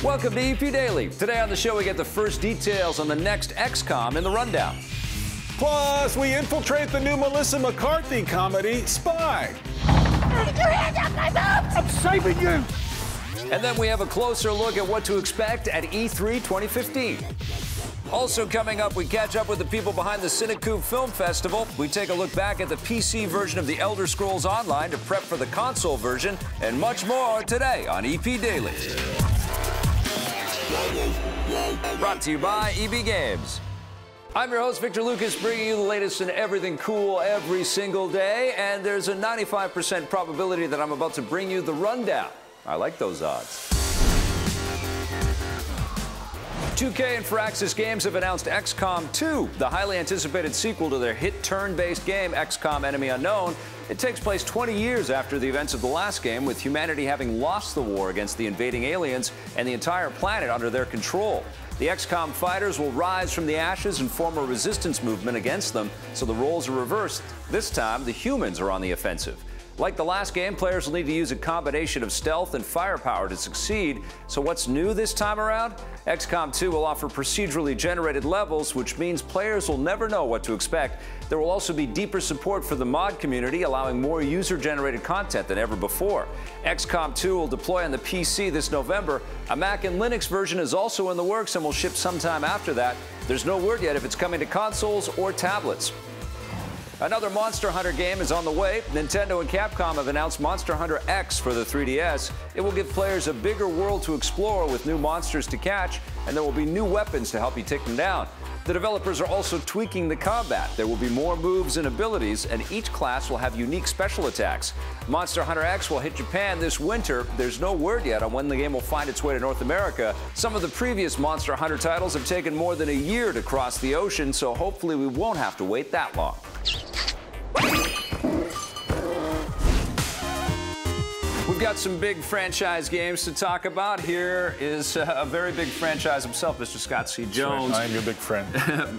Welcome to EP Daily. Today on the show, we get the first details on the next XCOM in the rundown. Plus, we infiltrate the new Melissa McCarthy comedy, Spy. Get your hands off my boobs! I'm saving you. And then we have a closer look at what to expect at E3 2015. Also coming up, we catch up with the people behind the Cinecoop Film Festival. We take a look back at the PC version of The Elder Scrolls Online to prep for the console version, and much more today on EP Daily. Brought to you by EB Games. I'm your host, Victor Lucas, bringing you the latest in everything cool every single day, and there's a 95% probability that I'm about to bring you the rundown. I like those odds. 2K and Firaxis Games have announced XCOM 2, the highly anticipated sequel to their hit turn-based game, XCOM Enemy Unknown. It takes place 20 years after the events of the last game, with humanity having lost the war against the invading aliens and the entire planet under their control. The XCOM fighters will rise from the ashes and form a resistance movement against them, so the roles are reversed. This time, the humans are on the offensive. Like the last game, players will need to use a combination of stealth and firepower to succeed. So what's new this time around? XCOM 2 will offer procedurally generated levels, which means players will never know what to expect. There will also be deeper support for the mod community, allowing more user-generated content than ever before. XCOM 2 will deploy on the PC this November. A Mac and Linux version is also in the works and will ship sometime after that. There's no word yet if it's coming to consoles or tablets. Another Monster Hunter game is on the way. Nintendo and Capcom have announced Monster Hunter X for the 3DS. It will give players a bigger world to explore with new monsters to catch, and there will be new weapons to help you take them down. The developers are also tweaking the combat. There will be more moves and abilities, and each class will have unique special attacks. Monster Hunter X will hit Japan this winter. There's no word yet on when the game will find its way to North America. Some of the previous Monster Hunter titles have taken more than a year to cross the ocean, so hopefully we won't have to wait that long. We've got some big franchise games to talk about. Here is a very big franchise himself, Mr. Scott C. Jones. I'm your big friend.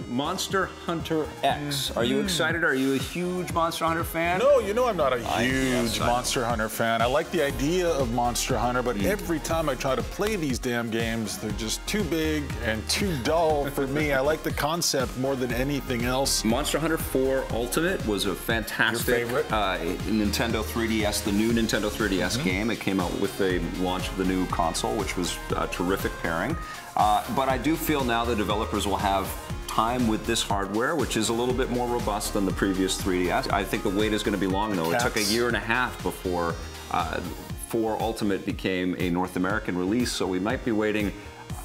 Monster Hunter X. Are you excited? Are you a huge Monster Hunter fan? No, you know I'm not a huge Monster Hunter fan. I like the idea of Monster Hunter, but every time I try to play these damn games, they're just too big and too dull for me. I like the concept more than anything else. Monster Hunter 4 Ultimate was a fantastic Your favorite? Nintendo 3DS, the new Nintendo 3DS game. It came out with the launch of the new console, which was a terrific pairing. But I do feel now the developers will have time with this hardware, which is a little bit more robust than the previous 3DS. I think the wait is going to be long, though. It took a year and a half before 4 Ultimate became a North American release, so we might be waiting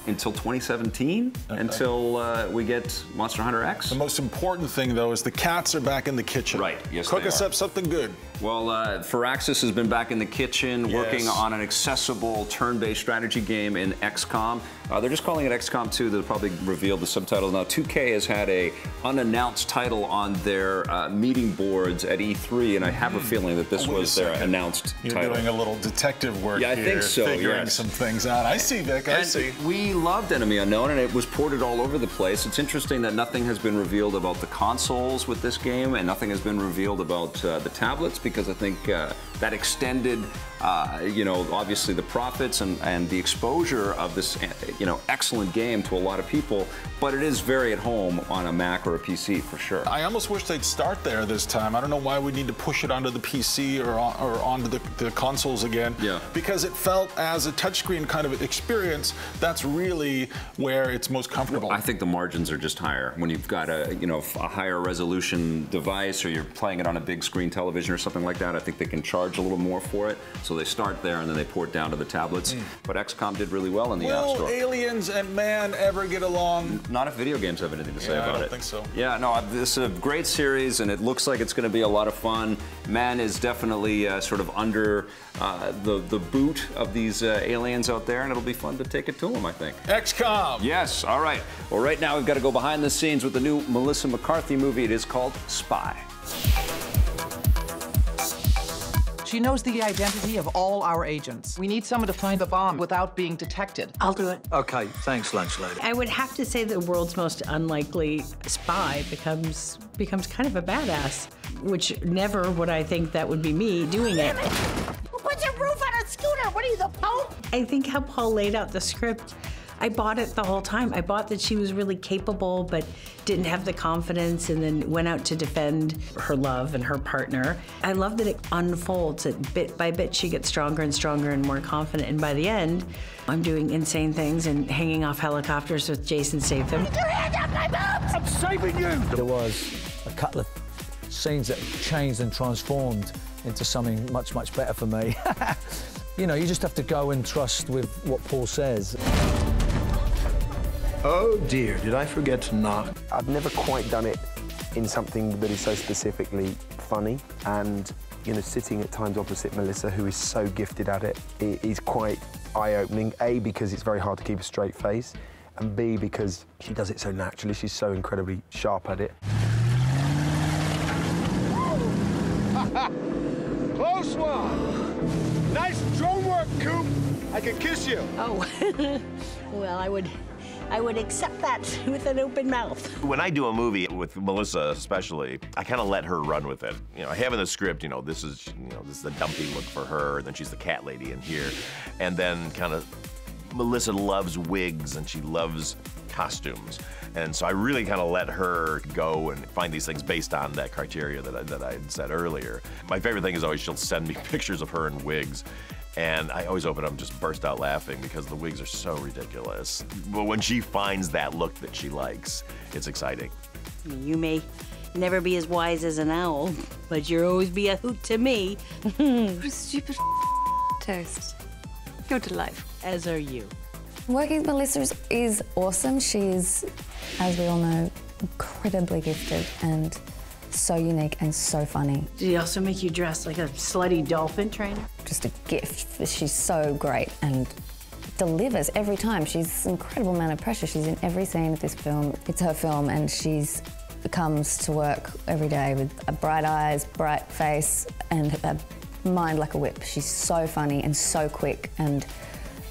until 2017, until we get Monster Hunter X. The most important thing, though, is the cats are back in the kitchen. Right, yes, Cook they us are. up something good. Well, Firaxis has been back in the kitchen working on an accessible turn-based strategy game in XCOM. They're just calling it XCOM 2. They'll probably reveal the subtitle. Now, 2K has had a unannounced title on their meeting boards at E3, and I have a feeling that this was their announced title. You're doing a little detective work here. Yeah, I think so, figuring some things out. I see, Vic, I see. We loved Enemy Unknown, and it was ported all over the place. It's interesting that nothing has been revealed about the consoles with this game, and nothing has been revealed about the tablets, because I think that extended, you know, obviously the profits and the exposure of this, you know, excellent game to a lot of people, but it is very at home on a Mac or a PC for sure. I almost wish they'd start there this time. I don't know why we need to push it onto the PC or onto the consoles again. Yeah. Because it felt as a touchscreen kind of experience, that's really where it's most comfortable. I think the margins are just higher when you've got a, you know, a higher resolution device, or you're playing it on a big screen television or something like that. I think they can charge a little more for it, so they start there and then they port down to the tablets. But XCOM did really well in the App Store. Will aliens and man ever get along? Not if video games have anything to say about it. I don't think so. Yeah, no, this is a great series, and it looks like it's going to be a lot of fun. Man is definitely sort of under the boot of these aliens out there, and it'll be fun to take it to them, I think. XCOM! Yes, all right. Well, right now we've got to go behind the scenes with the new Melissa McCarthy movie. It is called Spy. She knows the identity of all our agents. We need someone to find the bomb without being detected. I'll do it. Okay, thanks, lunch lady. I would have to say the world's most unlikely spy becomes kind of a badass, which never would I think that would be me doing it. Who puts a roof on a scooter? What are you, the Pope? I think how Paul laid out the script, I bought it the whole time. I bought that she was really capable, but didn't have the confidence, and then went out to defend her love and her partner. I love that it unfolds, that bit by bit she gets stronger and stronger and more confident, and by the end, I'm doing insane things and hanging off helicopters with Jason Statham. Get your hands off my boobs! I'm saving you! There was a couple of scenes that changed and transformed into something much, much better for me. You know, you just have to go and trust with what Paul says. Oh dear, did I forget to knock? I've never quite done it in something that is so specifically funny, and you know, sitting at times opposite Melissa, who is so gifted at it, is quite eye-opening. A, because it's very hard to keep a straight face, and B, because she does it so naturally. She's so incredibly sharp at it. Close one! Nice drone work, Coop! I can kiss you! Oh, well, I would accept that with an open mouth. When I do a movie with Melissa, especially, I kind of let her run with it. You know, I have in the script, this is the dumpy look for her, and then she's the cat lady in here, and then kind of Melissa loves wigs and she loves costumes, and so I really kind of let her go and find these things based on that criteria that I had said earlier. My favorite thing is always she'll send me pictures of her in wigs. And I always open up and just burst out laughing because the wigs are so ridiculous. But when she finds that look that she likes, it's exciting. You may never be as wise as an owl, but you'll always be a hoot to me. What a stupid toast. You're to life. As are you. Working with Melissa is awesome. She's, as we all know, incredibly gifted and so unique and so funny. Did he also make you dress like a slutty dolphin trainer? Just a gift. She's so great and delivers every time. She's an incredible amount of pressure. She's in every scene of this film. It's her film, and she's comes to work every day with bright eyes, bright face, and a mind like a whip. She's so funny and so quick and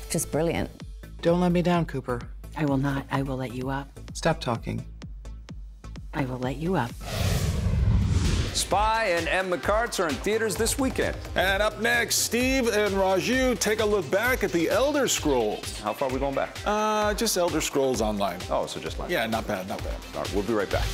just brilliant. Don't let me down, Cooper. I will not. I will let you up. Stop talking. I will let you up. Spy and Emma Carts are in theaters this weekend. And up next, Steve and Raju take a look back at the Elder Scrolls. How far are we going back? Just Elder Scrolls Online. Oh, so just like Yeah, not bad, not bad. All right, we'll be right back.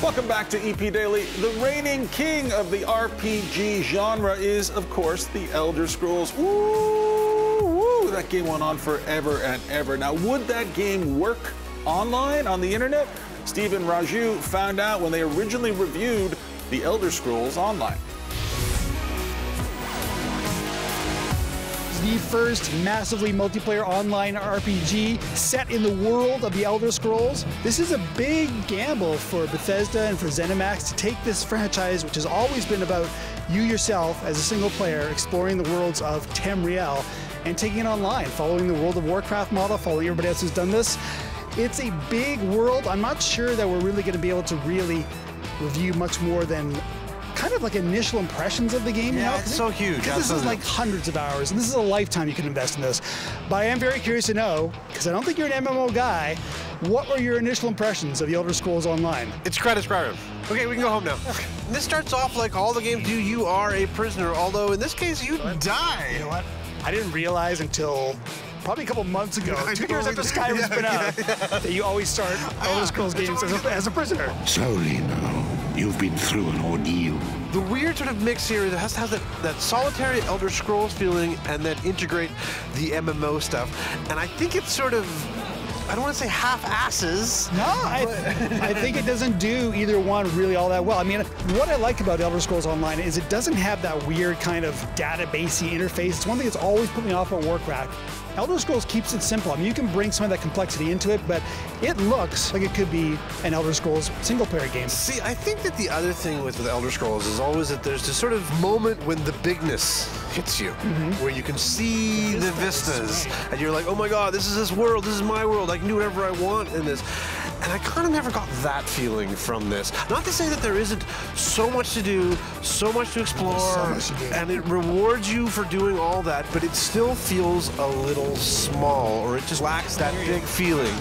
Welcome back to EP Daily. The reigning king of the RPG genre is, of course, the Elder Scrolls. Woo! That game went on forever and ever. Now, would that game work online, on the internet? Steve and Raju found out when they originally reviewed the Elder Scrolls Online. The first massively multiplayer online RPG set in the world of the Elder Scrolls. This is a big gamble for Bethesda and for ZeniMax to take this franchise, which has always been about you yourself as a single player exploring the worlds of Tamriel and taking it online, following the World of Warcraft model, following everybody else who's done this. It's a big world. I'm not sure that we're really going to be able to really review much more than kind of like initial impressions of the game. Yeah, you know? it's so huge. This is like hundreds of hours, and this is a lifetime you can invest in this. But I am very curious to know, because I don't think you're an MMO guy, what were your initial impressions of the Elder Scrolls Online? It's Skyrim. Okay, we can go home now. And this starts off like all the games do. You are a prisoner, although in this case you die. You know what? I didn't realize until probably a couple months ago, 2 years after Skyrim's been out, that you always start Elder Scrolls games as a prisoner. Slowly now, you've been through an ordeal. The weird sort of mix here is it has to have that solitary Elder Scrolls feeling and then integrate the MMO stuff. And I think it's sort of, I don't want to say half-asses. No, I think it doesn't do either one really all that well. I mean, what I like about Elder Scrolls Online is it doesn't have that weird kind of database-y interface. It's one thing that's always put me off at Warcraft. Elder Scrolls keeps it simple. I mean, you can bring some of that complexity into it, but it looks like it could be an Elder Scrolls single-player game. See, I think that the other thing with Elder Scrolls is always that there's this sort of moment when the bigness hits you, where you can see the vistas, and you're like, oh my god, this is this world, this is my world, I can do whatever I want in this. And I kind of never got that feeling from this. Not to say that there isn't so much to do, so much to explore, and it rewards you for doing all that, but it still feels a little small, or it just lacks that big feeling.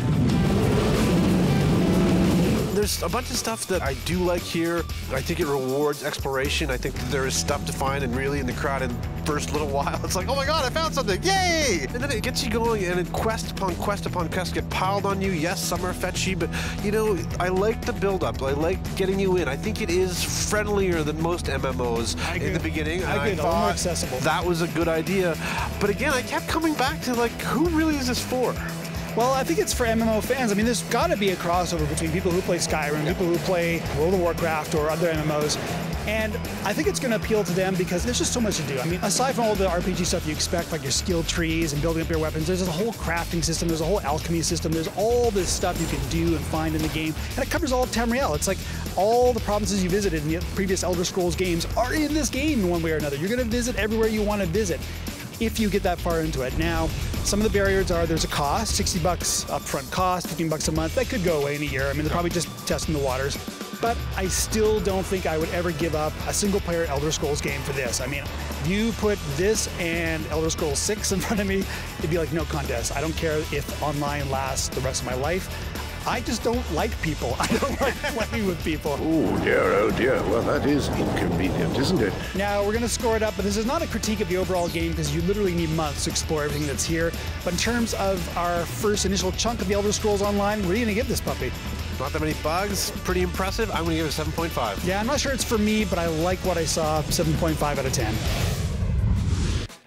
there's a bunch of stuff that I do like here. I think it rewards exploration. I think that there is stuff to find, and really in the crowd in first little while, it's like, oh my God, I found something, yay! And then it gets you going, and then quest upon quest upon quest get piled on you. Yes, some are fetchy, but you know, I like the build-up. I like getting you in. I think it is friendlier than most MMOs in the beginning. I agree, a little more accessible. That was a good idea. But again, I kept coming back to like, who really is this for? Well, I think it's for MMO fans. I mean, there's got to be a crossover between people who play Skyrim, people who play World of Warcraft or other MMOs. And I think it's going to appeal to them because there's just so much to do. I mean, aside from all the RPG stuff you expect, like your skill trees and building up your weapons, there's a whole crafting system, there's a whole alchemy system, there's all this stuff you can do and find in the game. And it covers all of Tamriel. It's like all the provinces you visited in the previous Elder Scrolls games are in this game in one way or another. You're going to visit everywhere you want to visit if you get that far into it. Now, some of the barriers are there's a cost, $60 upfront cost, $15 a month. That could go away in a year. I mean, they're probably just testing the waters. But I still don't think I would ever give up a single-player Elder Scrolls game for this. I mean, if you put this and Elder Scrolls 6 in front of me, it'd be like no contest. I don't care if online lasts the rest of my life. I just don't like people. I don't like playing with people. Oh dear. Well, that is inconvenient, isn't it? Now, we're going to score it up, but this is not a critique of the overall game because you literally need months to explore everything that's here. But in terms of our first initial chunk of the Elder Scrolls Online, what are you going to give this puppy? Not that many bugs, pretty impressive. I'm going to give it a 7.5. Yeah, I'm not sure it's for me, but I like what I saw, 7.5 out of 10.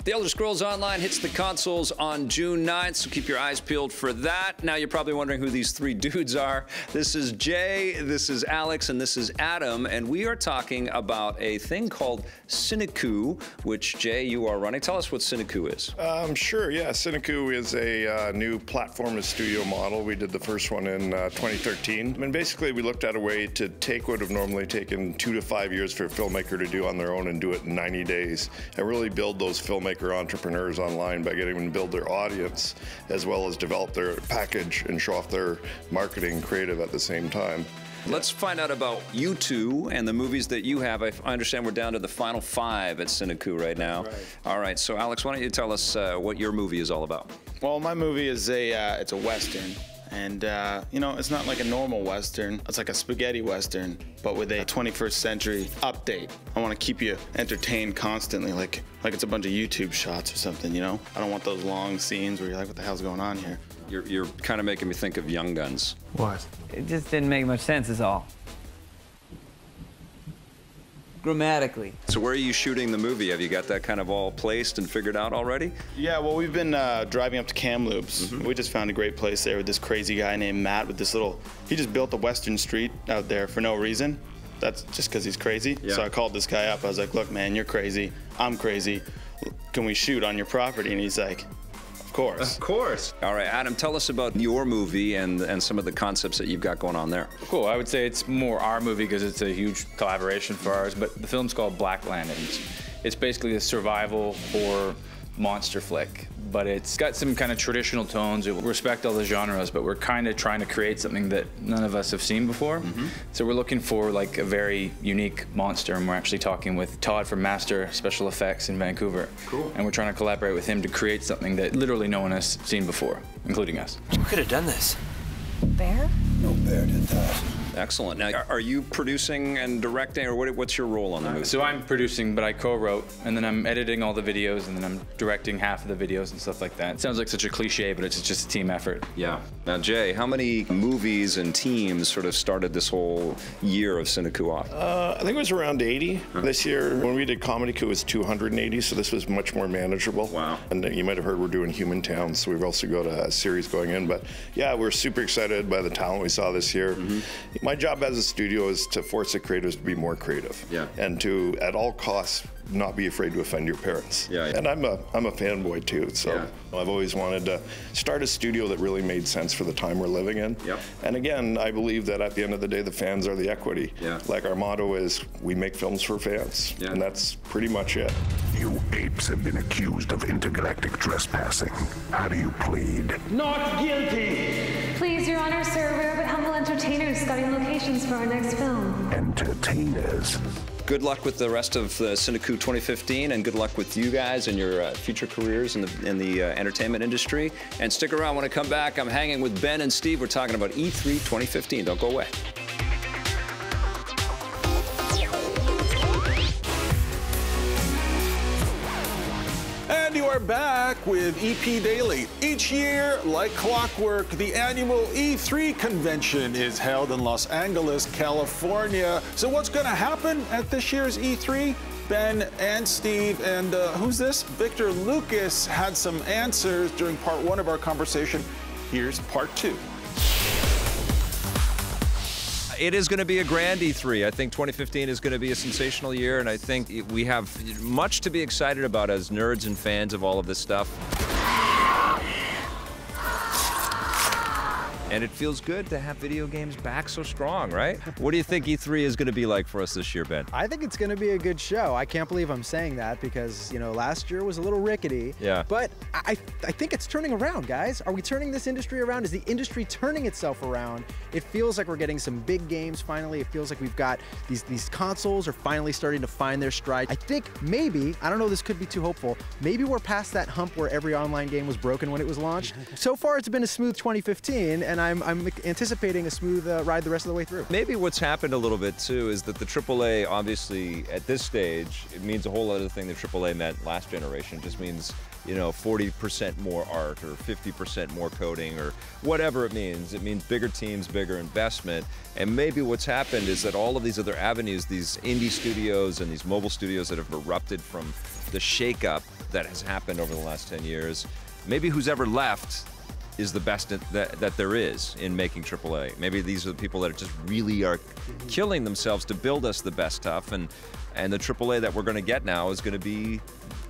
The Elder Scrolls Online hits the consoles on June 9th, so keep your eyes peeled for that. Now you're probably wondering who these three dudes are. This is Jay, this is Alex, and this is Adam, and we are talking about a thing called Cineku, which, Jay, you are running. Tell us what Cineku is. Sure, yeah. Cineku is a new platform and studio model. We did the first one in 2013. And basically, we looked at a way to take what would have normally taken 2 to 5 years for a filmmaker to do on their own and do it in 90 days, and really build those filmmakers entrepreneurs online by getting them to build their audience as well as develop their package and show off their marketing creative at the same time. Let's find out about you two and the movies that you have. I understand we're down to the final 5 at Cineku right now. Right. All right, so Alex, why don't you tell us what your movie is all about? Well, my movie is it's a Western. And, you know, it's not like a normal Western. It's like a spaghetti Western, but with a 21st century update. I want to keep you entertained constantly, like it's a bunch of YouTube shots or something, you know? I don't want those long scenes where you're like, what the hell's going on here? You're kind of making me think of Young Guns. What? It just didn't make much sense is all. Grammatically. So where are you shooting the movie? Have you got that kind of all placed and figured out already? Yeah, well, we've been driving up to Kamloops. We just found a great place there with this crazy guy named Matt with this little, he just built a Western street out there for no reason. That's just because he's crazy. Yeah. So I called this guy up. I was like, look, man, you're crazy. I'm crazy. Can we shoot on your property? And he's like, of course. Of course. All right, Adam, tell us about your movie and some of the concepts that you've got going on there. Cool. I would say it's more our movie because it's a huge collaboration for ours, but the film's called Black Lanterns. It's basically a survival horror monster flick, but it's got some kind of traditional tones. We respect all the genres, but we're kind of trying to create something that none of us have seen before. So we're looking for like a very unique monster, and we're actually talking with Todd from Master Special Effects in Vancouver. Cool. And we're trying to collaborate with him to create something that literally no one has seen before, including us. Who could have done this? Bear? No bear did that. Excellent. Now, are you producing and directing, or what's your role on the movie? So I'm producing, but I co-wrote, and then I'm editing all the videos, and then I'm directing half of the videos and stuff like that. It sounds like such a cliche, but it's just a team effort. Yeah. Now, Jay, how many movies and teams sort of started this whole year of Cineku off? I think it was around 80 this year. When we did Comedy Coup, it was 280, so this was much more manageable. Wow. And you might have heard we're doing Human Town, so we've also got a series going in. But yeah, we're super excited by the talent we saw this year. My job as a studio is to force the creators to be more creative. Yeah. And to, at all costs, not be afraid to offend your parents. Yeah. And I'm a fanboy too, so I've always wanted to start a studio that really made sense for the time we're living in. Yep. And again, I believe that at the end of the day, the fans are the equity. Yeah. Like our motto is, we make films for fans. Yeah. And that's pretty much it. You apes have been accused of intergalactic trespassing. How do you plead? Not guilty! Please, Your Honor, sir, we're but humble entertainers scouting locations for our next film. Entertainers? Good luck with the rest of Cineku 2015, and good luck with you guys and your future careers in the entertainment industry. And stick around when I come back. I'm hanging with Ben and Steve. We're talking about E3 2015. Don't go away. are back with EP Daily. Each year, like clockwork, the annual E3 convention is held in Los Angeles, California. So what's going to happen at this year's E3? Ben and Steve and who's this? Victor Lucas had some answers during part 1 of our conversation. Here's part 2. It is going to be a grand E3. I think 2015 is going to be a sensational year, and I think we have much to be excited about as nerds and fans of all of this stuff. And it feels good to have video games back so strong, right? What do you think E3 is going to be like for us this year, Ben? I think it's going to be a good show. I can't believe I'm saying that because, you know, last year was a little rickety. Yeah. But I think it's turning around, guys. Are we turning this industry around? Is the industry turning itself around? It feels like we're getting some big games finally. It feels like we've got these consoles are finally starting to find their stride. I think maybe, I don't know, this could be too hopeful, maybe we're past that hump where every online game was broken when it was launched. So far, it's been a smooth 2015, and I'm anticipating a smooth ride the rest of the way through. Maybe what's happened a little bit too is that the AAA, obviously at this stage, it means a whole other thing than AAA meant last generation. It just means, you know, 40% more art or 50% more coding or whatever it means. It means bigger teams, bigger investment. And maybe what's happened is that all of these other avenues, these indie studios and these mobile studios that have erupted from the shakeup that has happened over the last 10 years, maybe who's ever left is the best that there is in making AAA. Maybe these are the people that just really are killing themselves to build us the best stuff, and the AAA that we're going to get now is going to be,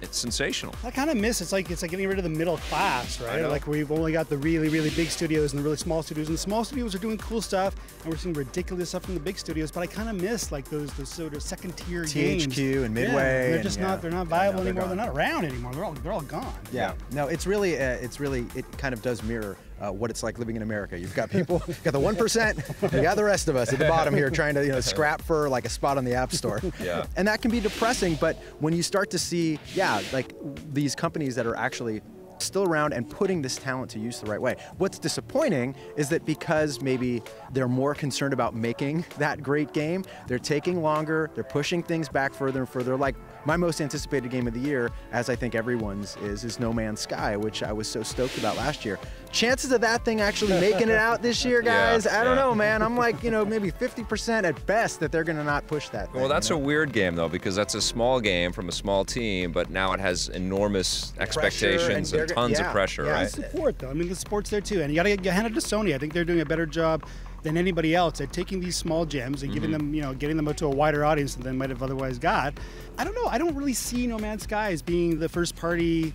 it's sensational. I kind of miss, it's like getting rid of the middle class, right? Like we've only got the really, really big studios and the really small studios, and the small studios are doing cool stuff, and we're seeing ridiculous stuff from the big studios, but I kind of miss like those sort of second tier games. THQ and Midway. Yeah, they're just not, they're not viable anymore. They're They're not around anymore. They're all gone. Yeah. No, it's really, it kind of does mirror what it's like living in America. You've got people, you've got the 1%, you got the rest of us at the bottom here trying to, you know, scrap for like a spot on the App Store. Yeah. And that can be depressing, but when you start to see, yeah, like these companies that are actually still around and putting this talent to use the right way. What's disappointing is that because maybe they're more concerned about making that great game, they're taking longer, they're pushing things back further and further. Like my most anticipated game of the year, as I think everyone's is No Man's Sky, which I was so stoked about last year. Chances of that thing actually making it out this year, guys, I don't know, man. I'm like, you know, maybe 50% at best that they're gonna not push that thing. Well, that's a weird game though, because that's a small game from a small team, but now it has enormous expectations and tons of pressure, right? Support though. I mean, the support's there too, and you gotta hand it to Sony. I think they're doing a better job than anybody else at taking these small gems and giving them, you know, getting them out to a wider audience than they might have otherwise got. I don't know. I don't really see No Man's Sky as being the first party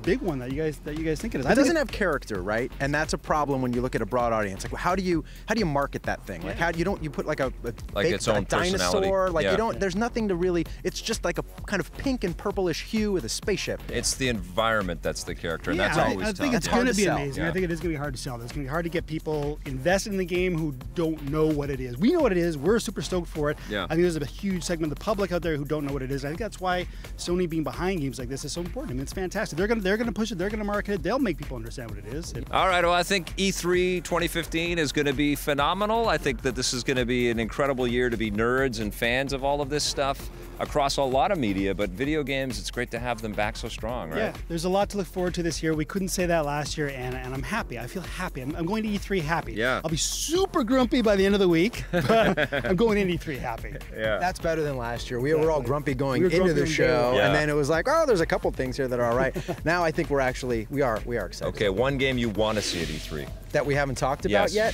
big one that you guys think it is. It doesn't have character, right? And that's a problem when you look at a broad audience. Like, how do you market that thing? Like, how you put like a like fake, its own dinosaur? Like yeah. There's nothing to really. It's just like a kind of pink and purplish hue with a spaceship. It's the environment that's the character, and that's I always tough. think it's going to be amazing. Yeah. I think it is going to be hard to sell. It's going to be hard to get people invested in the game who don't know what it is. We know what it is. We're super stoked for it. Yeah. I think there's a huge segment of the public out there who don't know what it is. I think that's why Sony being behind games like this is so important. I mean, it's fantastic. They're going to push it. They're going to market it. They'll make people understand what it is. All right. Well, I think E3 2015 is going to be phenomenal. I think that this is going to be an incredible year to be nerds and fans of all of this stuff across a lot of media, but video games, it's great to have them back so strong, right? Yeah, there's a lot to look forward to this year. We couldn't say that last year, and I'm happy. I feel happy. I'm going to E3 happy. Yeah. I'll be super grumpy by the end of the week, but I'm going into E3 happy. Yeah. That's better than last year. We were all grumpy going into the show, and then it was like, oh, there's a couple things here that are all right. Now I think we are excited. Okay, one game you want to see at E3. That we haven't talked about yet?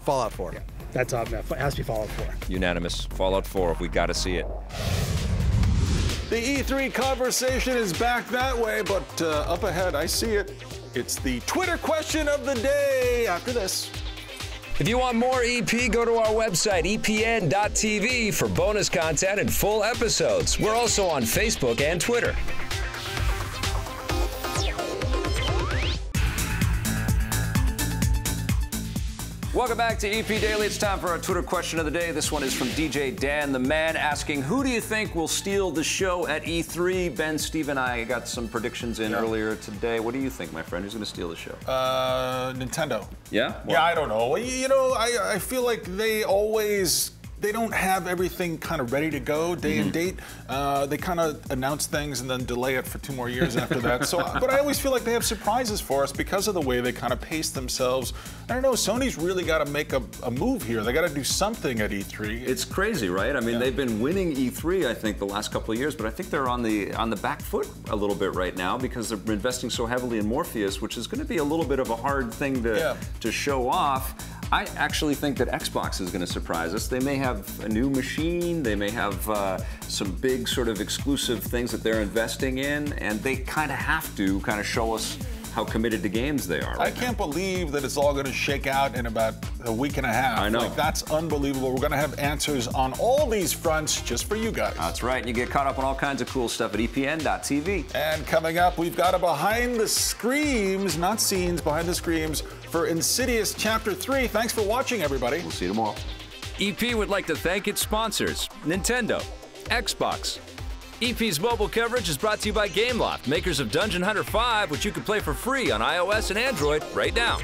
Fallout 4. Yeah. That's up. It has to be Fallout 4. Unanimous. Fallout 4. We got to see it. The E3 conversation is back that way, but up ahead, I see it. It's the Twitter question of the day after this. If you want more EP, go to our website, epn.tv, for bonus content and full episodes. We're also on Facebook and Twitter. Welcome back to EP Daily. It's time for our Twitter question of the day. This one is from DJ Dan the Man asking, who do you think will steal the show at E3? Ben, Steve, and I got some predictions in earlier today. What do you think, my friend? Who's going to steal the show? Nintendo. Yeah? Yeah, I don't know. You know, I feel like they always they don't have everything kind of ready to go, day and date. They kind of announce things and then delay it for 2 more years after that. So, but I always feel like they have surprises for us because of the way they kind of pace themselves. I don't know, Sony's really got to make a move here. They got to do something at E3. It's crazy, right? I mean, they've been winning E3, I think, the last couple of years, but I think they're on the back foot a little bit right now because they're investing so heavily in Morpheus, which is going to be a little bit of a hard thing to show off. I actually think that Xbox is going to surprise us. They may have a new machine, they may have some big sort of exclusive things that they're investing in, and they kind of have to kind of show us how committed to games they are. I can't believe that it's all going to shake out in about a week and a half. I know. Like, that's unbelievable. We're going to have answers on all these fronts just for you guys. That's right. You get caught up on all kinds of cool stuff at EPN.tv. And coming up, we've got a behind the screams, not scenes, behind the screams for Insidious Chapter 3. Thanks for watching, everybody. We'll see you tomorrow. EP would like to thank its sponsors, Nintendo, Xbox. EP's mobile coverage is brought to you by Gameloft, makers of Dungeon Hunter 5, which you can play for free on iOS and Android right now.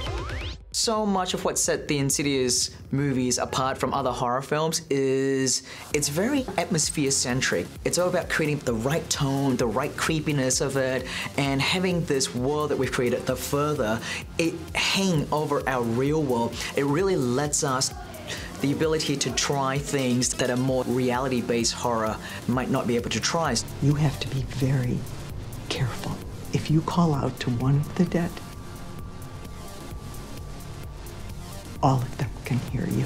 So much of what set the Insidious movies apart from other horror films is it's very atmosphere-centric. It's all about creating the right tone, the right creepiness of it, and having this world that we've created, the further it hang over our real world, it really lets us the ability to try things that a more reality-based horror might not be able to try. You have to be very careful. If you call out to one of the dead, all of them can hear you.